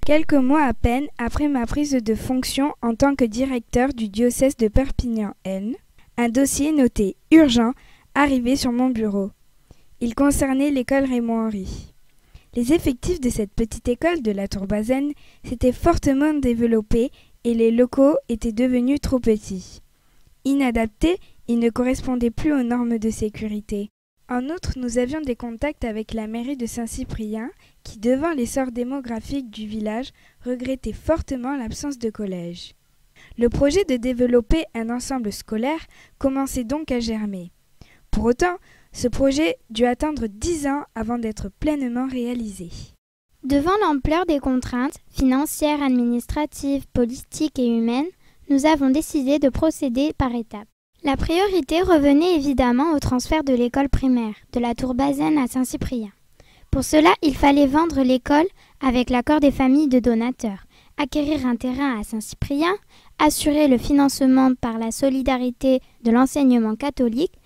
Quelques mois à peine après ma prise de fonction en tant que directeur du diocèse de Perpignan-Aisne, un dossier noté « urgent » arrivait sur mon bureau. Il concernait l'école Raymond-Henry. Les effectifs de cette petite école de la Tourbazaine s'étaient fortement développés et les locaux étaient devenus trop petits. Inadaptés, ils ne correspondaient plus aux normes de sécurité. En outre, nous avions des contacts avec la mairie de Saint-Cyprien qui, devant l'essor démographique du village, regrettait fortement l'absence de collège. Le projet de développer un ensemble scolaire commençait donc à germer. Pour autant, ce projet dut attendre 10 ans avant d'être pleinement réalisé. Devant l'ampleur des contraintes financières, administratives, politiques et humaines, nous avons décidé de procéder par étapes. La priorité revenait évidemment au transfert de l'école primaire, de la Tourbazaine à Saint-Cyprien. Pour cela, il fallait vendre l'école avec l'accord des familles de donateurs, acquérir un terrain à Saint-Cyprien, assurer le financement par la solidarité de l'enseignement catholique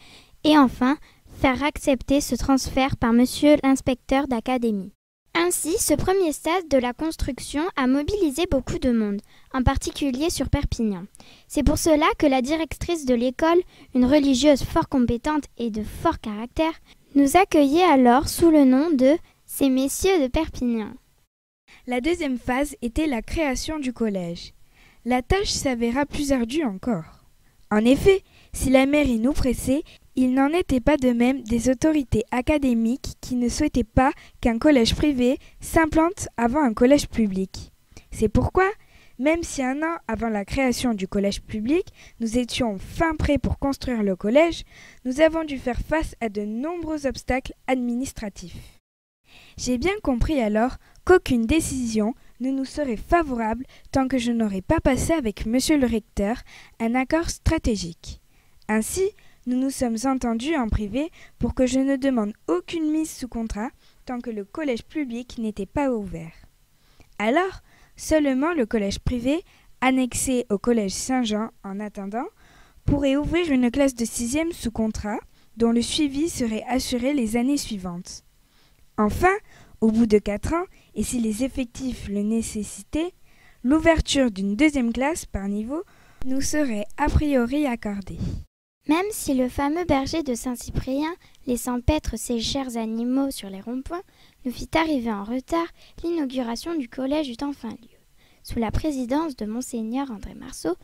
et enfin, faire accepter ce transfert par monsieur l'inspecteur d'académie. Ainsi, ce premier stade de la construction a mobilisé beaucoup de monde, en particulier sur Perpignan. C'est pour cela que la directrice de l'école, une religieuse fort compétente et de fort caractère, nous accueillait alors sous le nom de « ces messieurs de Perpignan ». La deuxième phase était la création du collège. La tâche s'avéra plus ardue encore. En effet, si la mairie nous pressait, il n'en était pas de même des autorités académiques qui ne souhaitaient pas qu'un collège privé s'implante avant un collège public. C'est pourquoi, même si un an avant la création du collège public, nous étions fin prêts pour construire le collège, nous avons dû faire face à de nombreux obstacles administratifs. J'ai bien compris alors qu'aucune décision ne nous serait favorable tant que je n'aurais pas passé avec monsieur le recteur un accord stratégique. Ainsi, nous nous sommes entendus en privé pour que je ne demande aucune mise sous contrat tant que le collège public n'était pas ouvert. Alors, seulement le collège privé, annexé au collège Saint-Jean en attendant, pourrait ouvrir une classe de 6e sous contrat dont le suivi serait assuré les années suivantes. Enfin, au bout de 4 ans, et si les effectifs le nécessitaient, l'ouverture d'une 2e classe par niveau nous serait a priori accordée. Même si le fameux berger de Saint-Cyprien, laissant paître ses chers animaux sur les ronds-points, nous fit arriver en retard, l'inauguration du collège eut enfin lieu. Sous la présidence de Monseigneur André Marceau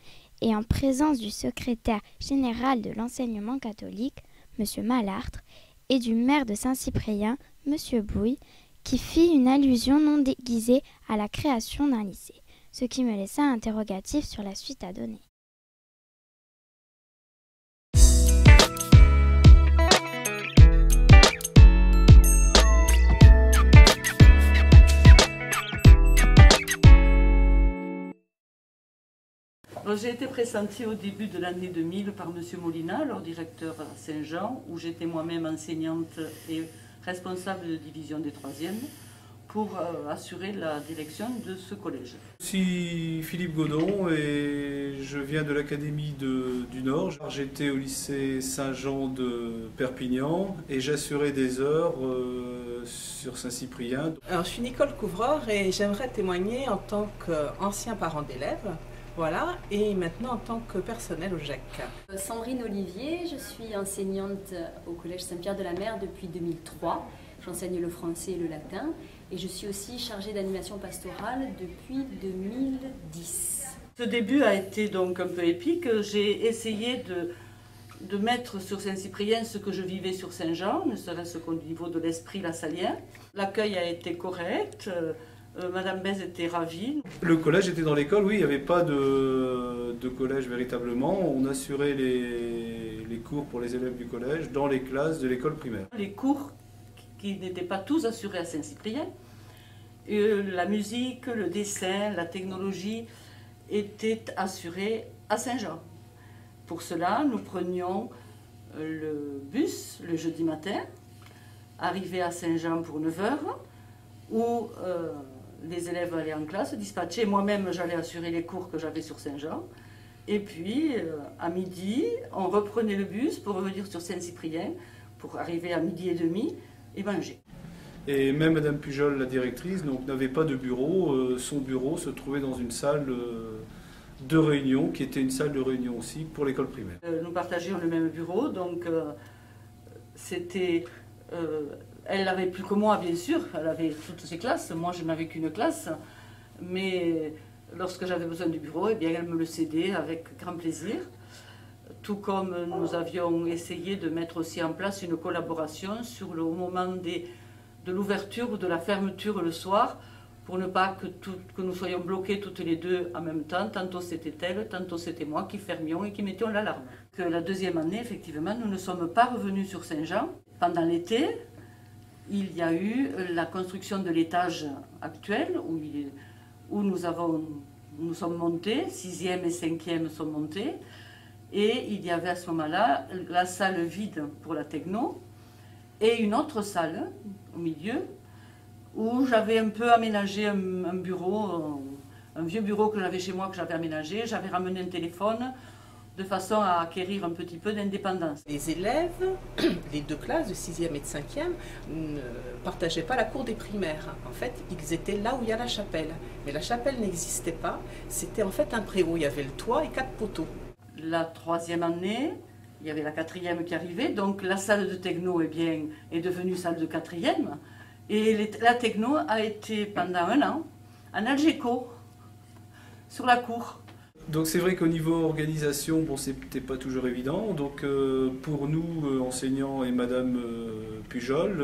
et en présence du secrétaire général de l'enseignement catholique, M. Malartre, et du maire de Saint-Cyprien, M. Bouille, qui fit une allusion non déguisée à la création d'un lycée, ce qui me laissa interrogatif sur la suite à donner. J'ai été pressentie au début de l'année 2000 par M. Molina, alors directeur à Saint-Jean, où j'étais moi-même enseignante et responsable de division des 3e, pour assurer la direction de ce collège. Je suis Philippe Godon et je viens de l'Académie du Nord. J'étais au lycée Saint-Jean de Perpignan et j'assurais des heures sur Saint-Cyprien. Alors, je suis Nicole Couvreur et j'aimerais témoigner en tant qu'ancien parent d'élèves. Voilà, et maintenant en tant que personnel au GEC. Sandrine Olivier, je suis enseignante au Collège Saint-Pierre de la Mer depuis 2003. J'enseigne le français et le latin et je suis aussi chargée d'animation pastorale depuis 2010. Ce début a été donc un peu épique. J'ai essayé de mettre sur Saint-Cyprien ce que je vivais sur Saint-Jean, ne serait-ce qu'au niveau de l'esprit lassalien. L'accueil a été correct. Madame Bez était ravie. Le collège était dans l'école, oui, il n'y avait pas de collège véritablement. On assurait les cours pour les élèves du collège dans les classes de l'école primaire. Les cours qui n'étaient pas tous assurés à Saint-Cyprien, la musique, le dessin, la technologie étaient assurés à Saint-Jean. Pour cela, nous prenions le bus le jeudi matin, arrivé à Saint-Jean pour 9 h, où les élèves allaient en classe, dispatchaient. Moi-même, j'allais assurer les cours que j'avais sur Saint-Jean. Et puis, à midi, on reprenait le bus pour revenir sur Saint-Cyprien, pour arriver à 12h30 et manger. Et même Madame Pujol, la directrice, n'avait pas de bureau. Son bureau se trouvait dans une salle de réunion, qui était une salle de réunion aussi pour l'école primaire. Nous partagions le même bureau, donc elle n'avait plus que moi, bien sûr. Elle avait toutes ses classes. Moi, je n'avais qu'une classe. Mais lorsque j'avais besoin du bureau, eh bien, elle me le cédait avec grand plaisir. Tout comme nous avions essayé de mettre aussi en place une collaboration sur le moment de l'ouverture ou de la fermeture le soir, pour ne pas que nous soyons bloqués toutes les deux en même temps. Tantôt c'était elle, tantôt c'était moi qui fermions et qui mettions l'alarme. La deuxième année, effectivement, nous ne sommes pas revenus sur Saint-Jean. Pendant l'été, il y a eu la construction de l'étage actuel où nous sommes montés, 6e et 5e sont montés. Et il y avait à ce moment-là la salle vide pour la techno et une autre salle au milieu où j'avais un peu aménagé un bureau, un vieux bureau que j'avais chez moi, que j'avais aménagé. J'avais ramené un téléphone de façon à acquérir un petit peu d'indépendance. Les élèves, les deux classes de 6e et de 5e, ne partageaient pas la cour des primaires. En fait, ils étaient là où il y a la chapelle. Mais la chapelle n'existait pas. C'était en fait un préau. Il y avait le toit et 4 poteaux. La 3e année, il y avait la 4e qui arrivait, donc la salle de techno est devenue salle de 4e. Et la techno a été pendant 1 an en Algeco, sur la cour. Donc c'est vrai qu'au niveau organisation, bon, c'était pas toujours évident. Donc pour nous, enseignants et Madame Pujol,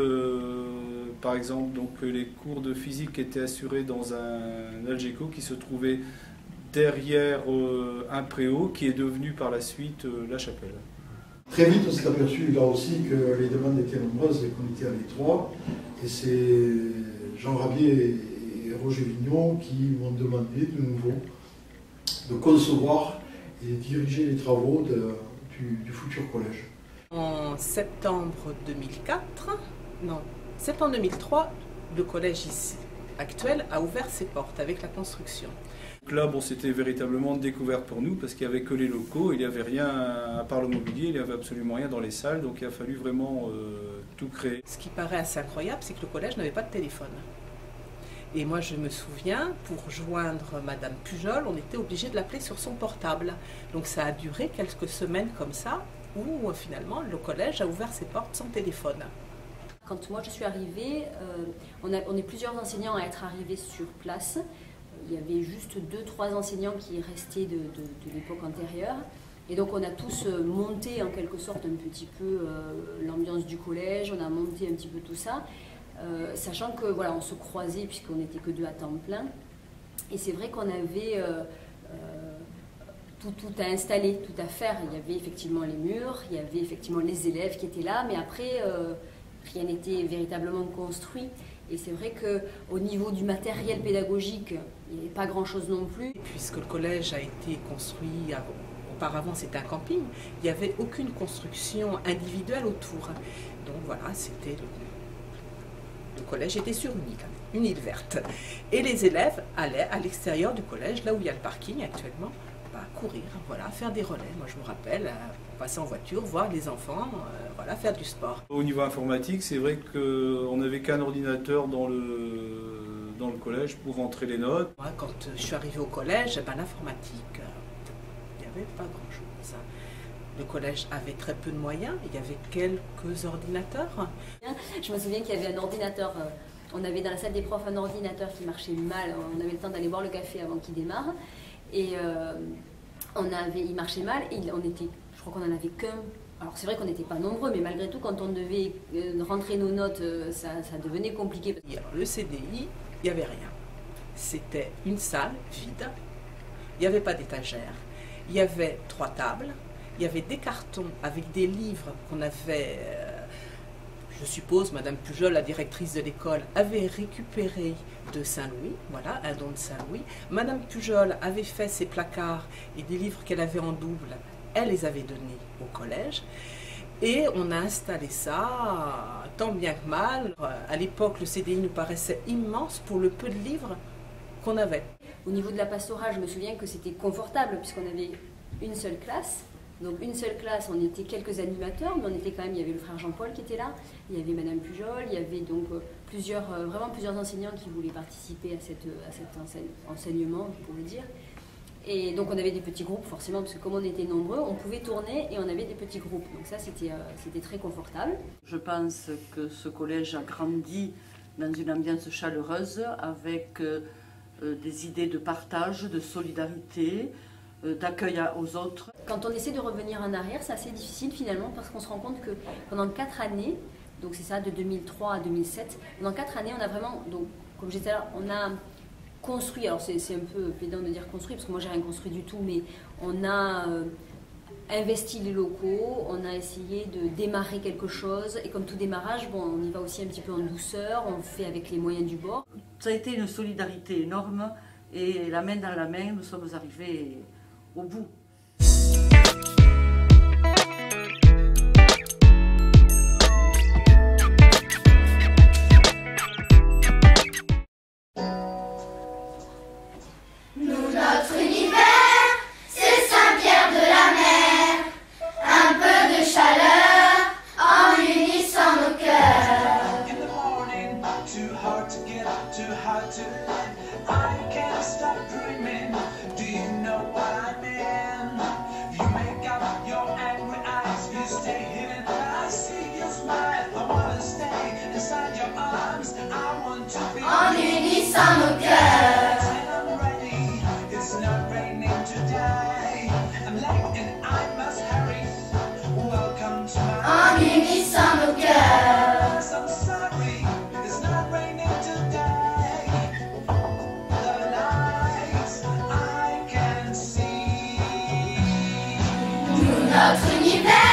par exemple, donc, les cours de physique étaient assurés dans un Algeco qui se trouvait derrière un préau qui est devenu par la suite la chapelle. Très vite, on s'est aperçu là aussi que les demandes étaient nombreuses et qu'on était à l'étroit. Et c'est Jean Rabier et Roger Vignon qui m'ont demandé de nouveau de concevoir et diriger les travaux du futur collège. En septembre 2003, le collège ici, actuel, a ouvert ses portes avec la construction. Donc là, bon, c'était véritablement une découverte pour nous parce qu'il n'y avait que les locaux, il n'y avait rien à part le mobilier, il n'y avait absolument rien dans les salles, donc il a fallu vraiment tout créer. Ce qui paraît assez incroyable, c'est que le collège n'avait pas de téléphone. Et moi, je me souviens, pour joindre Madame Pujol, on était obligé de l'appeler sur son portable. Donc ça a duré quelques semaines comme ça, où finalement le collège a ouvert ses portes sans téléphone. Quand moi je suis arrivée, on est plusieurs enseignants à être arrivés sur place. Il y avait juste 2-3 enseignants qui restaient de l'époque antérieure. Et donc on a tous monté en quelque sorte un petit peu l'ambiance du collège, on a monté un petit peu tout ça, sachant que voilà, on se croisait puisqu'on n'était que 2 à temps plein. Et c'est vrai qu'on avait tout à installer, tout à faire. Il y avait effectivement les murs, il y avait effectivement les élèves qui étaient là, mais après rien n'était véritablement construit. Et c'est vrai qu'au niveau du matériel pédagogique, il n'y avait pas grand-chose non plus. Puisque le collège a été construit, auparavant c'était un camping, il n'y avait aucune construction individuelle autour. Donc voilà, c'était le collège était sur une île verte. Et les élèves allaient à l'extérieur du collège, là où il y a le parking actuellement, courir, voilà, faire des relais. Moi je me rappelle, passer en voiture, voir les enfants, voilà, faire du sport. Au niveau informatique, c'est vrai qu'on n'avait qu'un ordinateur dans le collège pour rentrer les notes. Moi, quand je suis arrivée au collège, l'informatique, il n'y avait pas grand-chose. Le collège avait très peu de moyens, il y avait quelques ordinateurs. Je me souviens qu'il y avait un ordinateur, on avait dans la salle des profs un ordinateur qui marchait mal, on avait le temps d'aller boire le café avant qu'il démarre. Et il marchait mal et je crois qu'on en avait qu'un. Alors c'est vrai qu'on n'était pas nombreux, mais malgré tout, quand on devait rentrer nos notes, ça devenait compliqué. Alors, le CDI, il n'y avait rien. C'était une salle vide, il n'y avait pas d'étagère, il y avait 3 tables, il y avait des cartons avec des livres qu'on avait, je suppose, Madame Pujol, la directrice de l'école, avait récupéré de Saint-Louis, voilà, un don de Saint-Louis. Madame Pujol avait fait ses placards et des livres qu'elle avait en double, elle les avait donnés au collège. Et on a installé ça, tant bien que mal. À l'époque, le CDI nous paraissait immense pour le peu de livres qu'on avait. Au niveau de la pastorale, je me souviens que c'était confortable puisqu'on avait une seule classe. Donc une seule classe, on était quelques animateurs, mais on était quand même, il y avait le frère Jean-Paul qui était là, il y avait Madame Pujol, il y avait donc vraiment plusieurs enseignants qui voulaient participer à cet enseignement, on pourrait dire. Et donc on avait des petits groupes forcément, parce que comme on était nombreux, on pouvait tourner et on avait des petits groupes. Donc ça c'était très confortable. Je pense que ce collège a grandi dans une ambiance chaleureuse avec des idées de partage, de solidarité, d'accueil aux autres. Quand on essaie de revenir en arrière, c'est assez difficile finalement parce qu'on se rend compte que pendant 4 années, donc c'est ça de 2003 à 2007, pendant 4 années on a vraiment, donc comme je disais là, on a construit, alors c'est un peu pédant de dire construit parce que moi j'ai rien construit du tout, mais on a investi les locaux, on a essayé de démarrer quelque chose et comme tout démarrage, bon, on y va aussi un petit peu en douceur, on fait avec les moyens du bord. Ça a été une solidarité énorme et la main dans la main, nous sommes arrivés au bout. Notre univers, c'est Saint-Pierre de la Mer, un peu de chaleur en unissant nos cœurs. In the morning, too hard to get up, too hard to live. I can't stop dreaming. Do you know what I mean? You make up your angry eyes, you stay hidden. I see you smile. I wanna stay inside your arms. I want to be En unissant nos cœurs. En unissant nos cœurs. I'm sorry, it's not raining today. The lights I can see. Nous, notre univers.